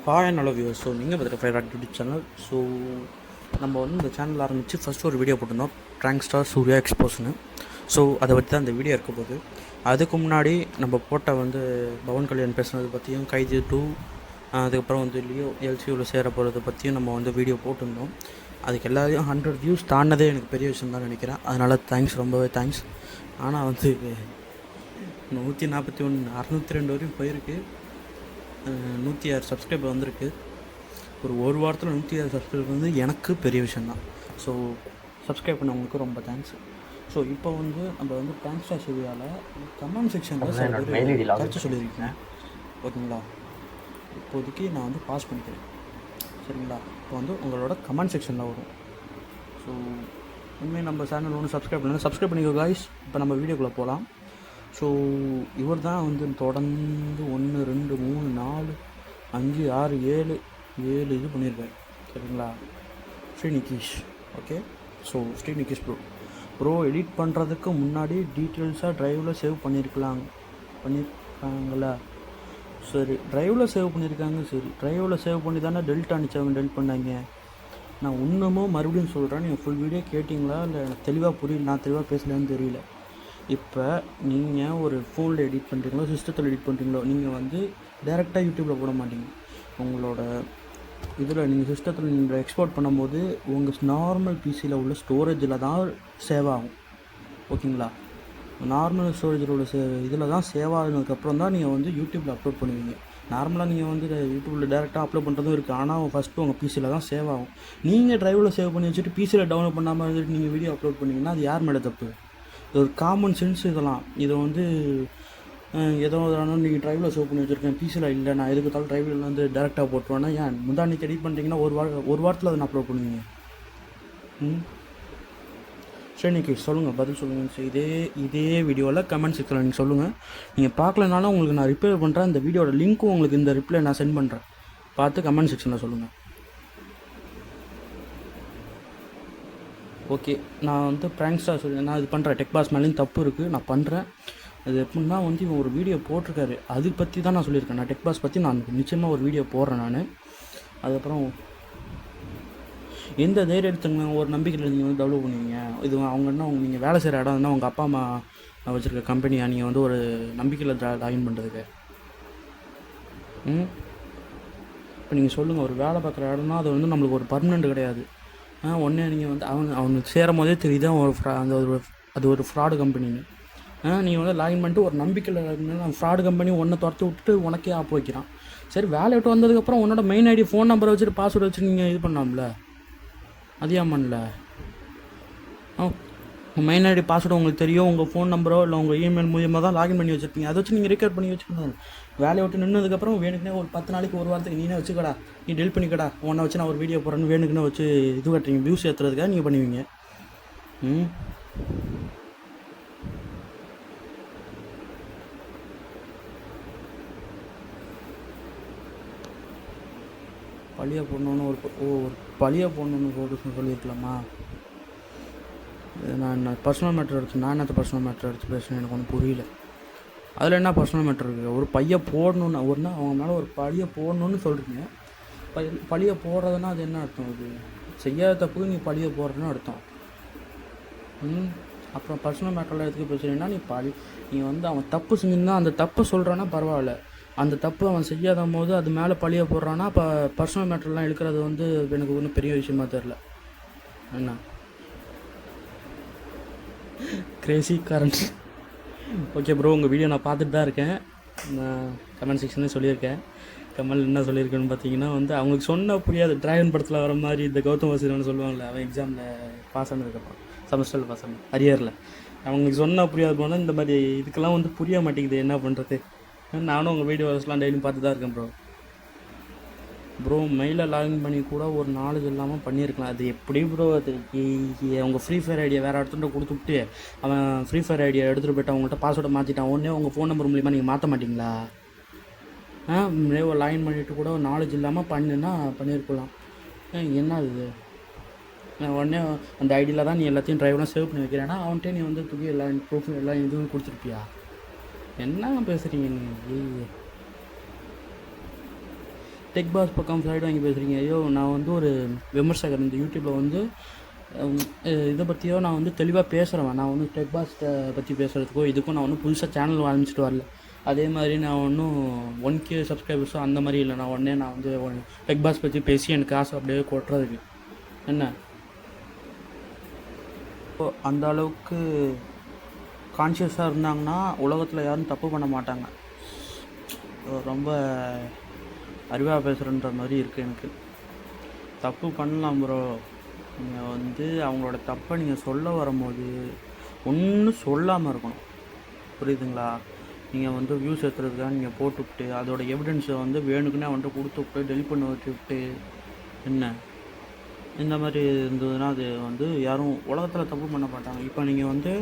Hi and hello viewers. So நீங்கள் பார்த்துட்டு favourite YouTube channel. So நம்ம வந்து இந்த சேனல் ஆரம்பித்து ஃபஸ்ட்டு ஒரு வீடியோ போட்டிருந்தோம், ப்ராங்க் ஸ்டார் சூர்யா எக்ஸ்போஸ்னு. ஸோ அதை பற்றி தான் அந்த வீடியோ இருக்க போகுது. அதுக்கு முன்னாடி நம்ம போட்ட வந்து பவன் கல்யாண் பேசுனது பற்றியும், கைது 2, அதுக்கப்புறம் வந்து லியோ எல்சியூவில் சேர போகிறத பற்றியும் நம்ம வந்து வீடியோ போட்டிருந்தோம். அதுக்கு எல்லாரையும் 100 வியூஸ் தாண்டதே எனக்கு பெரிய விஷயம் தான் நினைக்கிறேன். அதனால் தேங்க்ஸ், ரொம்பவே தேங்க்ஸ். ஆனால் வந்து 141 602 வரையும் போயிருக்கு. 106 சப்ஸ்கிரைபர் வந்திருக்கு. ஒரு வாரத்தில் 106 சப்ஸ்கிரைபர் வந்து எனக்கு பெரிய விஷயந்தான். ஸோ சப்ஸ்கிரைப் பண்ணவங்களுக்கு ரொம்ப தேங்க்ஸ். ஸோ இப்போ வந்து நம்ம வந்து ப்ராங்க் ஸ்டார் சூர்யாவில் கமெண்ட் செக்ஷனில் சில பேர் கருத்து சொல்லியிருக்கேன். ஓகேங்களா? இப்போதைக்கு நான் வந்து பாஸ் பண்ணிக்கிறேன், சரிங்களா? இப்போ வந்து உங்களோட கமெண்ட் செக்ஷனில் வரும். ஸோ இனிமேல் நம்ம சேனல் ஒன்று சப்ஸ்கிரைப் பண்ணலாம், சப்ஸ்கிரைப் பண்ணிக்கோ காய்ஸ். இப்போ நம்ம வீடியோக்குள்ளே போகலாம். ஸோ இவர் தான் வந்து தொடர்ந்து 1 2 3 4 5 6 7 இது பண்ணியிருக்காரு, சரிங்களா? Shri Nikesh. Okay. So Shri Nikesh bro edit பண்ணுறதுக்கு முன்னாடி டீட்டெயில்ஸாக ட்ரைவில் சேவ் பண்ணியிருக்காங்களா? சரி, ட்ரைவில் சேவ் பண்ணியிருக்காங்க. சரி, ட்ரைவில் சேவ் பண்ணி தானே டெல்ட் டெலிட் பண்ணாங்க. நான் இன்னமும் மறுபடியும் சொல்கிறேன், நீங்கள் ஃபுல் வீடியோ கேட்டிங்களா இல்லை எனக்கு தெளிவாக புரியல, நான் தெளிவாக பேசலன்னு தெரியல. இப்போ நீங்கள் ஒரு ஃபோனில் எடிட் பண்ணுறீங்களோ சிஸ்டத்தில் எடிட் பண்ணுறீங்களோ, நீங்கள் வந்து டேரெக்டாக யூடியூப்பில் போட மாட்டீங்க. உங்களோட இதில் நீங்கள் சிஸ்டத்தில் நீங்கள் எக்ஸ்போர்ட் பண்ணும்போது உங்கள் நார்மல் பிசியில் உள்ள ஸ்டோரேஜில் தான் சேவ் ஆகும். ஓகேங்களா? நார்மல் ஸ்டோரேஜில் உள்ள இதில் தான் சேவ் ஆகினதுக்கப்புறம் தான் நீங்கள் வந்து யூடியூப்பில் அப்லோட் பண்ணுவீங்க. நார்மலாக நீங்கள் வந்து யூடியூப்பில் டேரெக்டாக அப்லோட் பண்ணுறதும் இருக்குது, ஆனால் ஃபஸ்ட்டு உங்கள் பிசியில் தான் சேவ் ஆகும். நீங்கள் ட்ரைவில் சேவ் பண்ணி வச்சுட்டு பிசியில் டவுன்லோட் பண்ணாமல் இருந்துட்டு நீங்கள் வீடியோ அப்லோட் பண்ணிங்கன்னா அது யார் மேலே தப்பு? இது ஒரு காமன் சென்ஸ். இதெல்லாம் இதை வந்து ஏதோ நீங்கள் ட்ரைவில் சேவ் பண்ணி வச்சுருக்கேன், பிசியில் இல்லை, நான் எதுக்கு தாலும் ட்ரைவில் வந்து டேரெக்டாக போட்டுருவேன்னா ஏன் முந்தானிக்கு எடிட் பண்ணுறீங்கன்னா ஒரு வாரத்தில் அதை நான் அப்லோட் பண்ணுவீங்க. சரி, இன்றைக்கி சொல்லுங்கள், பதில் சொல்லுங்கள். சரி, இதே வீடியோவில் கமெண்ட் செக்ஷனில் நீங்கள் சொல்லுங்கள். நீங்கள் பார்க்கலனாலும் உங்களுக்கு நான் ரிப்ளை பண்ணுறேன். இந்த வீடியோட லிங்க்கும் உங்களுக்கு இந்த ரிப்ளை நான் சென்ட் பண்ணுறேன், பார்த்து கமெண்ட் செக்ஷனில் சொல்லுங்கள். ஓகே. நான் வந்து ப்ராங்க் ஸ்டார் சொல்லி நான் இது பண்ணுறேன். டெக் பாஸ் மேலேயும் தப்பு இருக்குது, நான் பண்ணுறேன். அது எப்படின்னா வந்து இவன் ஒரு வீடியோ போட்டிருக்காரு, அது பற்றி தான் நான் சொல்லியிருக்கேன். நான் டெக் பாஸ் பற்றி நான் நிச்சயமாக ஒரு வீடியோ போடுறேன் நான். அதுக்கப்புறம் எந்த தைரியம் எடுத்துங்க ஒரு நம்பிக்கையில் நீங்கள் வந்து டெவலப் பண்ணுவீங்க. இது அவங்கன்னா நீங்கள் வேலை செய்கிற இடம் இருந்தால் உங்கள் அப்பா அம்மா வச்சுருக்க கம்பெனியாக நீங்கள் வந்து ஒரு நம்பிக்கையில் லாகின் பண்ணுறதுக்கு. இப்போ நீங்கள் சொல்லுங்கள், ஒரு வேலை பார்க்குற இடம்னா அது வந்து நம்மளுக்கு ஒரு பர்மனெண்ட் கிடையாது. ஒன்றே நீங்கள் வந்து அவனுக்கு சேரும் போதே தெரியுது அது ஒரு ஃப்ராடு கம்பெனின்னு. நீங்கள் வந்து லாகின் பண்ணிட்டு ஒரு நம்பிக்கையில் ஃப்ராடு கம்பெனி ஒன்றை துரத்து விட்டுட்டு உனக்கே ஆப் வைக்கிறான். சரி, வேலை விட்டு வந்ததுக்கப்புறம் உன்னோட மெயின் ஐடி ஃபோன் நம்பரை வச்சுட்டு பாஸ்வேர்டு வச்சுட்டு நீங்கள் இது பண்ணலாம்ல, அது ஏன் பண்ணல? உங்கள் மெயின் ஐடி பாஸ்வேர்டு உங்களுக்கு தெரியும், உங்கள் ஃபோன் நம்பரோ இல்லை உங்கள் இமெயில் மூலியமாக தான் லாகின் பண்ணி வச்சுருப்பீங்க. அதை வச்சு நீங்கள் ரெக்கார்ட் பண்ணி வச்சுக்கணும். வேலையை விட்டு நின்னதுக்கப்புறம் வேணுக்குனே ஒரு 10 நாளைக்கு ஒரு வாரத்துக்கு நீனே வச்சுக்கடா, நீ டெலிட் பண்ணிக்கடா, உன்னை வச்சு நான் ஒரு வீடியோ போடுறேன்னு வேணுக்குன்னு வச்சு இது கட்டுறீங்க, வியூஸ் ஏற்றுறதுக்காக நீங்கள் பண்ணுவீங்க. பழியை போடணுன்னு ஒரு பழியை போடணுன்னு சொல்லியிருக்கலாமா? நான் பர்சனல் மேட்ரு எடுத்து நான் என்னத்த பர்சனல் மேட்ரு எடுத்து பேசுகிறேன், எனக்கு ஒன்றும் புரியல. அதில் என்ன பர்சனல் மேட்ரு இருக்குது? ஒரு பையை போடணுன்னு அவங்க மேலே ஒரு பழியை போடணுன்னு சொல்கிறீங்க. பழியை போடுறதுன்னா அது என்ன அர்த்தம்? அது செய்யாத தப்புக்கு நீ பழியை போடுறதுன்னு அர்த்தம். அப்புறம் பர்சனல் மேட்டரில் எதுக்கு பேசுகிறீங்கன்னா, நீ வந்து அவன் தப்பு செஞ்சிருந்தா அந்த தப்பு சொல்கிறான்னா பரவாயில்ல, அந்த தப்பு அவன் செய்யாத போது அது மேலே பழியை போடுறான்னா இப்போ பர்சனல் மேட்டர்லாம் எடுக்கிறது வந்து எனக்கு ஒன்றும் பெரிய விஷயமா தெரில. என்ன கிரேசி கரண்ட்? ஓகே ப்ரோ, உங்கள் வீடியோ நான் பார்த்துட்டு தான் இருக்கேன். நான் கமெண்ட் செக்ஷன்லேயும் சொல்லியிருக்கேன். கமல் என்ன சொல்லியிருக்கேன்னு பார்த்தீங்கன்னா வந்து அவங்களுக்கு சொன்னால் புரியாது. ட்ராகன் படத்தில் வர மாதிரி இந்த கௌதம் வாசுதேவன் சொல்லுவாங்கள்ல, அவன் எக்ஸாமில் பாஸ் ஆனதுக்கப்புறம் செமஸ்டரில் பாஸ் ஆனது அரியரில் அவங்களுக்கு சொன்னால் புரியாது போனால் இந்த மாதிரி இதுக்கெல்லாம் வந்து புரிய மாட்டேங்குது, என்ன பண்ணுறது? நானும் உங்கள் வீடியோஸ்லாம் டெய்லியும் பார்த்து தான் இருக்கேன் ப்ரோ. மெயிலில் லாகின் பண்ணி கூட ஒரு நாலேஜ் இல்லாமல் பண்ணியிருக்கலாம். அது எப்படி ப்ரோ? அது உங்கள் ஃப்ரீ ஃபயர் ஐடியா வேறு இடத்துல கொடுத்துட்டு அவன் ஃப்ரீ ஃபயர் ஐடியா எடுத்துகிட்டு போய்ட்டு அவங்கள்ட்ட பாஸ்வேர்டை மாற்றிட்டான். உடனே உங்கள் ஃபோன் நம்பர் மூலிமா நீங்கள் மாற்ற மாட்டிங்களா? லாகின் பண்ணிவிட்டு கூட ஒரு நாலேஜ் இல்லாமல் பண்ணியிருக்கலாம். என்ன இது? உடனே அந்த ஐடியில் தான் நீ எல்லாத்தையும் ட்ரைவெலாம் சேவ் பண்ணி வைக்கிறேன்னா அவன்கிட்ட நீ வந்து தூக்கி எல்லா ப்ரூஃப் எல்லாம் இதுவும் கொடுத்துருப்பியா? என்ன பேசுகிறீங்க நீங்கள்? டெக் பாஸ் பக்கம் சைடு வாங்கி பேசுகிறீங்க. ஐயோ, நான் வந்து ஒரு விமர்சகர். இந்த யூடியூப்பில் வந்து இதை பற்றியோ நான் வந்து தெளிவாக பேசுகிறேன். நான் வந்து டெக் பாஸை பற்றி பேசுகிறதுக்கோ இதுக்கும் நான் வந்து புதுசாக சேனல் ஆரம்பிச்சிட்டு வரல. அதே மாதிரி நான் ஒன்றும் 1K சப்ஸ்கிரைபர்ஸோ அந்த மாதிரி இல்லை. நான் வந்து டெக் பாஸ் பற்றி பேசி எனக்கு காசு அப்படியே கொட்டுறதுக்கு என்ன அந்த அளவுக்கு கான்ஷியஸாக இருந்தாங்கன்னா உலகத்தில் யாரும் தப்பு பண்ண மாட்டாங்க. ரொம்ப அறிவாக பேசுகிறன்ற மாதிரி இருக்குது எனக்கு. தப்பு பண்ணலாம் ப்ரோ. நீங்கள் வந்து அவங்களோட தப்பை நீங்கள் சொல்ல வரும்போது ஒன்றும் சொல்லாமல் இருக்கணும், புரியுதுங்களா? நீங்கள் வந்து வியூஸ் ஏற்றுறதுக்காக நீங்கள் போட்டுவிட்டு அதோட எவிடன்ஸை வந்து வேணுக்குன்னே வந்துட்டு கொடுத்துவிட்டு டெலிட் பண்ண வச்சுவிட்டு என்ன இந்த மாதிரி இருந்ததுன்னா அது வந்து யாரும் உலகத்தில் தப்பு பண்ண மாட்டாங்க. இப்போ நீங்கள் வந்து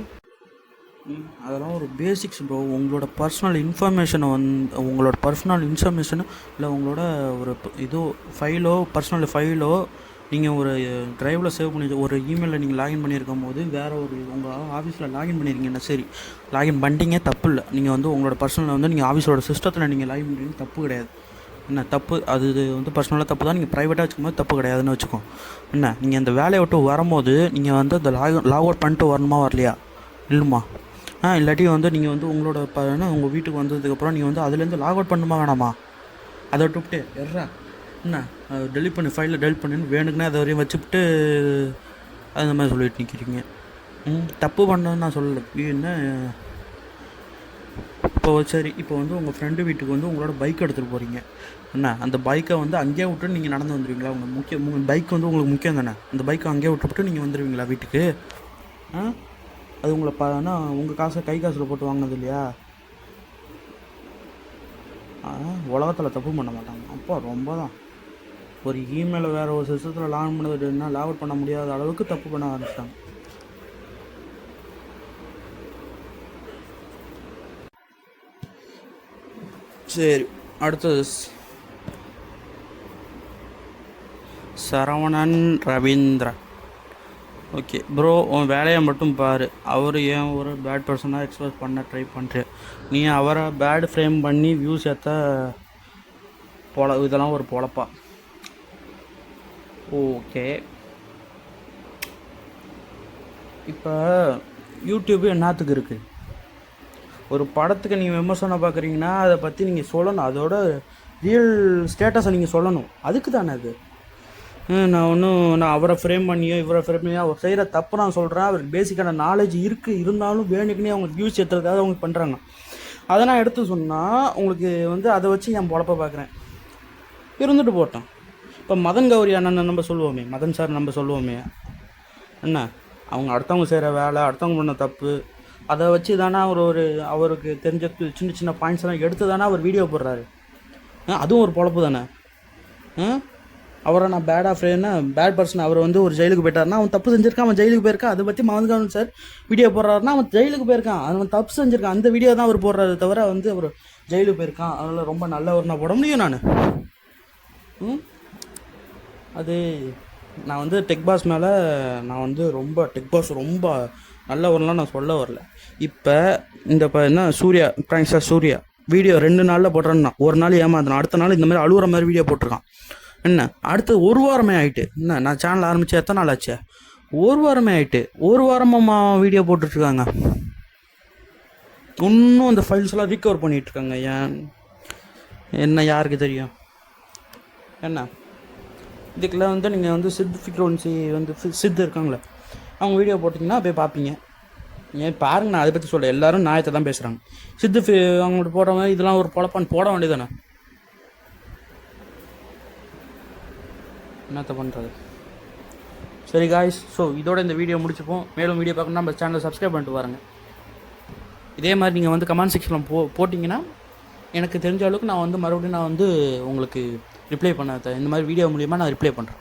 அதெல்லாம் ஒரு பேசிக்ஸ் ப்ரோ. உங்களோட பர்சனல் இன்ஃபர்மேஷனை உங்களோட பர்சனல் இன்ஃபர்மேஷனு இல்லை உங்களோட ஒரு இதோ பர்சனல் ஃபைலோ நீங்கள் ஒரு ட்ரைவில் சேவ் பண்ணி ஒரு இமெயிலில் நீங்கள் லாகின் பண்ணியிருக்கும் போது வேறு ஒரு உங்கள் ஆஃபீஸில் லாகின் பண்ணியிருக்கீங்கன்னா சரி, லாகின் பண்ணிட்டீங்க, தப்பு இல்லை. நீங்கள் வந்து உங்களோட பர்சனலில் வந்து நீங்கள் ஆஃபீஸோட சிஸ்டத்தில் நீங்கள் லாகின் பண்ணுறீங்க, தப்பு கிடையாது. என்ன தப்பு அது வந்து பர்சனலாக தப்பு தான். நீங்கள் ப்ரைவேட்டாக வச்சுக்கும்போது தப்பு கிடையாதுன்னு வச்சுக்கோ. என்ன நீங்கள் அந்த வேலையை விட்டு வரும்போது நீங்கள் வந்து அந்த லாக் அவுட் பண்ணிட்டு வரணுமா வரலையா? இல்லைம்மா. இல்லாட்டி வந்து நீங்கள் வந்து உங்களோட உங்கள் வீட்டுக்கு வந்ததுக்கப்புறம் நீங்கள் வந்து அதுலேருந்து லாக் அவுட் பண்ணுமா வேணாமா? அதை விட்டுவிட்டு என்ன டெலிட் பண்ணி ஃபைலில் டெலிட் பண்ணுன்னு வேணுக்குன்னே அதை வரையும் வச்சுக்கிட்டு அந்த மாதிரி சொல்லிட்டு நிற்கிறீங்க. தப்பு பண்ணணுன்னு நான் சொல்லலை. என்ன இப்போ சரி, இப்போ வந்து உங்கள் ஃப்ரெண்டு வீட்டுக்கு வந்து உங்களோட பைக் எடுத்துகிட்டு போகிறீங்க. என்ன அந்த பைக்கை வந்து அங்கேயே விட்டு நீங்கள் நடந்து வந்துடுவீங்களா? உங்கள் பைக் வந்து உங்களுக்கு முக்கியம் தானே. அந்த பைக்கை அங்கேயே விட்டுவிட்டு நீங்கள் வந்துடுவீங்களா வீட்டுக்கு? அது உங்களை உங்கள் காசை கை காசில் போட்டு வாங்கினது இல்லையா? உலகத்தில் தப்பு பண்ண மாட்டாங்க. அப்போ ரொம்ப தான் ஒரு இமெயிலை வேறு ஒரு சிஸ்டத்தில் லாக் பண்ணதுன்னா லாக் அவுட் பண்ண முடியாத அளவுக்கு தப்பு பண்ண ஆரம்பிச்சிட்டாங்க. சரி, அடுத்தது சரவணன் ரவீந்திரன். ஓகே ப்ரோ, உன் வேலையை மட்டும் பாரு. அவர் ஏன் ஒரு பேட் பர்சனாக எக்ஸ்பிரஸ் பண்ண ட்ரை பண்ணுறேன். நீ அவரை பேட் ஃப்ரேம் பண்ணி வியூஸ் ஏற்ற இதெல்லாம் ஒரு பொழப்பா? ஓகே, இப்போ யூடியூப்பு என்னத்துக்கு இருக்குது? ஒரு படத்துக்கு நீங்கள் விமர்சனம் பார்க்குறீங்கன்னா அதை பற்றி நீங்கள் சொல்லணும், அதோட ரியல் ஸ்டேட்டஸை நீங்கள் சொல்லணும். அதுக்கு தானே அது. நான் அவரை ஃப்ரேம் பண்ணியோ இவரை ஃப்ரேம் பண்ணியோ அவர் செய்கிற தப்பு நான் சொல்கிறேன். அவருக்கு பேசிக்கான நாலேஜ் இருந்தாலும் வேணுக்குன்னே அவங்க வியூஸ் ஏற்றுறதுக்காக அவங்க பண்ணுறாங்க. அதை நான் எடுத்து சொன்னால் உங்களுக்கு வந்து அதை வச்சு என் பொழப்ப பார்க்குறேன். இருந்துட்டு போட்டோம். இப்போ மதன் கௌரி அண்ணன் நம்ம சொல்லுவோமே, மதன் சார் நம்ம சொல்லுவோமே, என்ன அவங்க அடுத்தவங்க செய்கிற வேலை, அடுத்தவங்க பண்ண தப்பு, அதை வச்சு தானே அவருக்கு தெரிஞ்ச சின்ன சின்ன பாயிண்ட்ஸ் எல்லாம் எடுத்து தானே அவர் வீடியோ போடுறாரு. அதுவும் ஒரு பொழப்பு தானே. அவரை நான் பேட் பர்சன் அவர் வந்து ஒரு ஜெயிலுக்கு போயிட்டாருன்னா அவன் தப்பு செஞ்சுருக்கான், அவன் ஜெயிலுக்கு போயிருக்கான். அதை பற்றி மதன் கௌரி சார் வீடியோ போடுறாருன்னா அவன் ஜெயிலுக்கு போயிருக்கான், அவன் தப்பு செஞ்சுருக்கான். அந்த வீடியோ தான் அவர் போடுறாரு தவிர வந்து அவர் ஜெயிலுக்கு போயிருக்கான் அதனால் ரொம்ப நல்லவர் நான் போட முடியும். நான் அது நான் வந்து டெக் பாஸ் மேலே நான் வந்து டெக் பாஸ் ரொம்ப நல்லவரெலாம் நான் சொல்ல வரல. இப்போ என்ன சூர்யா பிராங்க்ஸ்டார் சூர்யா வீடியோ 2 நாளில் போடுறேன்னா ஒரு நாள் ஏமாத்தினான், அடுத்த நாள் இந்த மாதிரி அழுகிற மாதிரி வீடியோ போட்டிருக்கான். என்ன அடுத்து 1 வாரமே ஆகிட்டு. என்ன நான் சேனல் ஆரம்பித்து எத்தனை நாள் ஆச்சு? 1 வாரமே ஆகிட்டு. 1 வாரமாக வீடியோ போட்டுட்ருக்காங்க. இன்னும் அந்த ஃபைல்ஸ்லாம் ரீகவர் பண்ணிகிட்ருக்காங்க. என்ன யாருக்கு தெரியும்? என்ன இதுக்கெல்லாம் வந்து நீங்கள் வந்து சித் ஃப்ரீக்வன்சி வந்து சித்து இருக்காங்களே அவங்க வீடியோ போட்டிங்கன்னா போய் பார்ப்பீங்க. ஏன் பாருங்க, நான் அதை பற்றி சொல்ல எல்லோரும் நியாயத்தை தான் பேசுகிறாங்க. அவங்கள்ட்ட போடுறவங்க இதெல்லாம் ஒரு பொழப்பான்னு போட வேண்டியதானே. என்னத்த பண்ணுறது? சரி காய்ஸ், ஸோ இதோட இந்த வீடியோ முடிச்சுப்போம். மேலும் வீடியோ பார்க்கணுன்னா நம்ம சேனலை சப்ஸ்கிரைப் பண்ணிட்டு பாருங்கள். இதே மாதிரி நீங்கள் வந்து கமெண்ட் செக்ஷனில் போட்டிங்கன்னா எனக்கு தெரிஞ்ச அளவுக்கு நான் வந்து மறுபடியும் உங்களுக்கு ரிப்ளை பண்ண இந்த மாதிரி வீடியோ மூலிமா நான் ரிப்ளை பண்ணுறேன்.